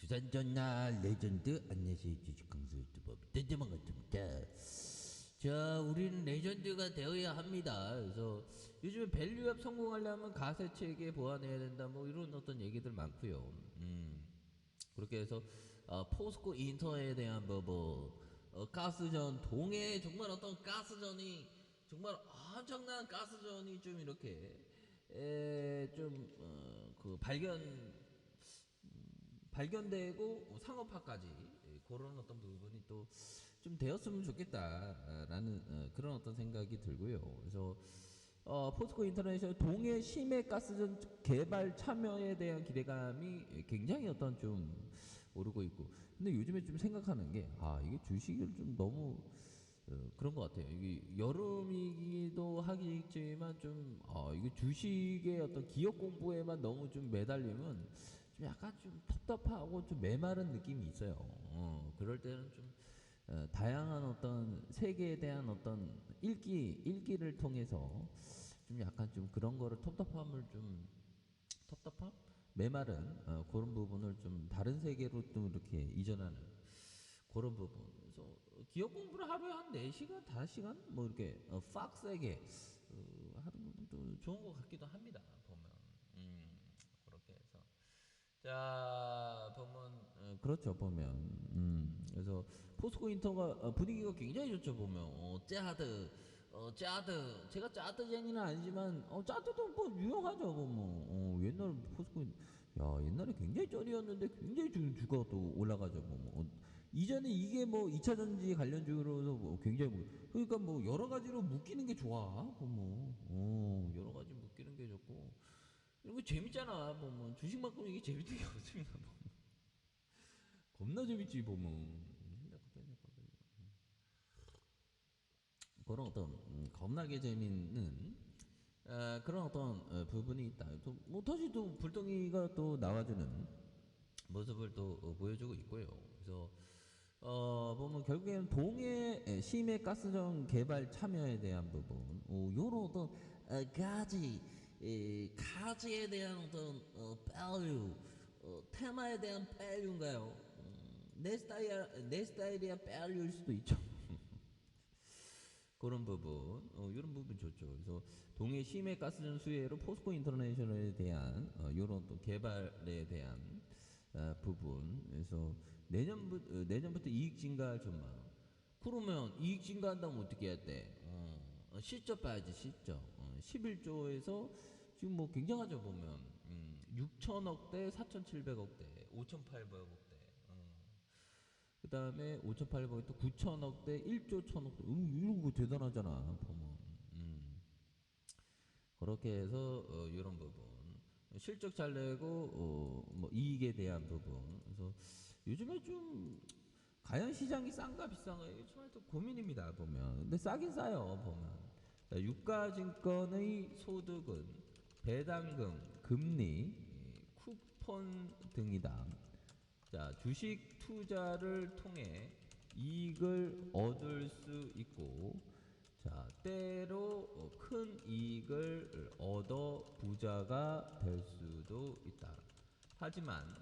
부산전날 레전드 안녕하세요. 주식강수 유튜버 뜬금한 같습니다. 자, 우리는 레전드가 되어야 합니다. 그래서 요즘에 밸류업 성공하려면 가세체계 보완해야 된다, 뭐 이런 어떤 얘기들 많고요. 그렇게 해서 포스코 인터에 대한 가스전 동해 정말 어떤 가스전이 정말 엄청난 가스전이 좀 이렇게 그 발견되고 상업화까지 그런 어떤 부분이 또 좀 되었으면 좋겠다라는 그런 어떤 생각이 들고요. 그래서 포스코 인터내셔널 동해 심해 가스전 개발 참여에 대한 기대감이 굉장히 어떤 좀 오르고 있고, 근데 요즘에 좀 생각하는 게 이게 주식을 좀 너무 그런 것 같아요. 이게 여름이기도 하겠지만 좀 이게 주식의 어떤 기업 공부에만 너무 좀 매달리면 좀 약간 좀 텁텁하고 좀 메마른 느낌이 있어요. 그럴 때는 좀 다양한 어떤 세계에 대한 어떤 읽기를 통해서 좀 약간 좀 그런 거를 텁텁함? 메마른 그런 부분을 좀 다른 세계로 좀 이렇게 이전하는 그런 부분. 그래서 기업 공부를 하루에 한 4시간, 5시간 뭐 이렇게 빡세게 하는 것도 좋은 것 같기도 합니다. 보면. 그렇게 해서. 자, 보면 그렇죠. 보면 그래서 포스코 인터가 분위기가 굉장히 좋죠. 보면 짜드 제가 짜드쟁이는 아니지만 짜드도 뭐 유용하죠. 보면 옛날 야, 옛날에 굉장히 쩔이었는데 굉장히 주가가 또 올라가죠. 보면 이전에 이게 뭐 2차 전지 관련주로서 뭐 굉장히 그러니까 뭐 여러 가지로 묶이는 게 좋아. 보면 여러 가지 묶이는 게 좋고 이런 거 재밌잖아. 보면 주식만큼 이게 재밌는 게 없습니다. 보면. 겁나 재밌지 보면. 그런 어떤 겁나게 재밌는 그런 어떤 부분이 있다. 뭐 다시 또 불덩이가 또 나와주는 모습을 또 보여주고 있고요. 그래서 보면 결국에는 동해 심해 가스전 개발 참여에 대한 부분, 요런 어떤 가지에 대한 어떤 value, 테마에 대한 value인가요? 내 스타일이야 value일 수도 있죠. 그런 부분, 이런 부분 좋죠. 그래서 동해 심해 가스전 수혜로 포스코 인터내셔널에 대한 이런 또 개발에 대한 부분. 그래서 내년부터 이익 증가할 전망. 그러면 이익 증가한다면 어떻게 해야 돼? 실적 봐야지, 실적. 11조에서 지금 뭐 굉장하죠, 보면. 6천억대, 4,700억대, 5,800억대. 그 다음에 5,800억 또 9천억대 1조 1천억대 이런 거 대단하잖아 보면. 그렇게 해서 이런 부분 실적 잘 내고 뭐 이익에 대한 부분. 그래서 요즘에 좀 과연 시장이 싼가 비싼가 이게 정말 또 고민입니다 보면. 근데 싸긴 싸요 보면. 자, 유가증권의 소득은 배당금, 금리, 쿠폰 등이다. 자, 주식 투자를 통해 이익을 얻을 수 있고, 자, 때로 큰 이익을 얻어 부자가 될 수도 있다. 하지만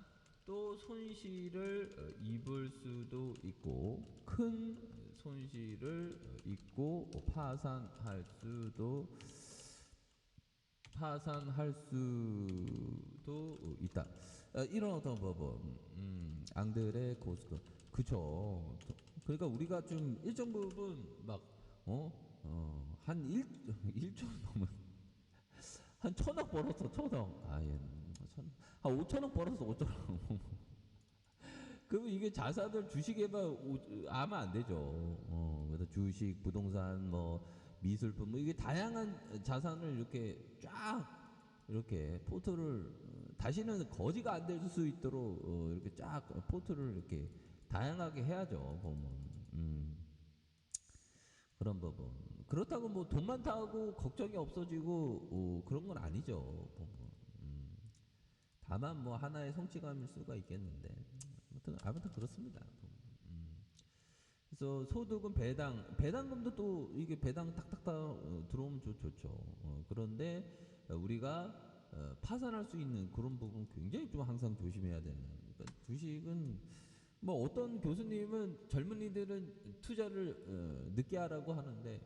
또 손실을 입을 수도 있고, 큰 손실을 입고 파산할 수도 있다. 이런 어떤 법은 앙들의 고스톱. 그쵸. 그러니까 우리가 좀 일정 부분 한 1조 넘은 한 1,000억 벌었어. 1,000억. 한 5천억 벌었어. 5천억. 그러면 이게 자산을 주식에만 아마 안 되죠. 그래서 주식, 부동산, 뭐 미술품, 뭐 이게 다양한 자산을 이렇게 쫙 이렇게 포트를 다시는 거지가 안 될 수 있도록 이렇게 쫙 포트를 이렇게 다양하게 해야죠. 보면 그런 부분. 그렇다고 뭐 돈 많다고 걱정이 없어지고 그런 건 아니죠. 보면. 다만 뭐 하나의 성취감일 수가 있겠는데 아무튼 그렇습니다. 그래서 소득은 배당금도 또 이게 배당 탁탁탁 들어오면 좋죠. 그런데 우리가 파산할 수 있는 그런 부분 굉장히 좀 항상 조심해야 되는. 그러니까 주식은 뭐 어떤 교수님은 젊은이들은 투자를 늦게 하라고 하는데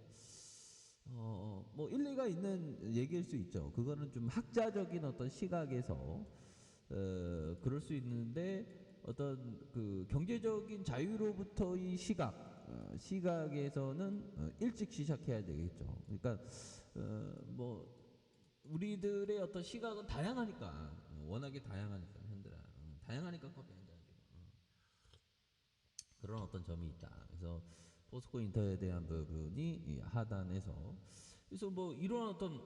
뭐 일리가 있는 얘기일 수 있죠. 그거는 좀 학자적인 어떤 시각에서 그럴 수 있는데 어떤 그 경제적인 자유로부터의 시각에서는 일찍 시작해야 되겠죠. 그러니까 뭐 우리들의 어떤 시각은 다양하니까 워낙에 다양하니까 현대라 다양하니까 커피 한 잔. 그런 어떤 점이 있다. 그래서 포스코 인터에 대한 부분이 이 하단에서 그래서 뭐 이런 어떤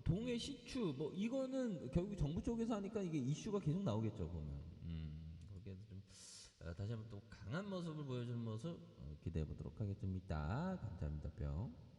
동해 시추 뭐 이거는 결국 정부 쪽에서 하니까 이게 이슈가 계속 나오겠죠 보면. 거기에서 좀 다시 한번 또 강한 모습을 보여주는 모습 기대해 보도록 하겠습니다. 감사합니다. 뿅.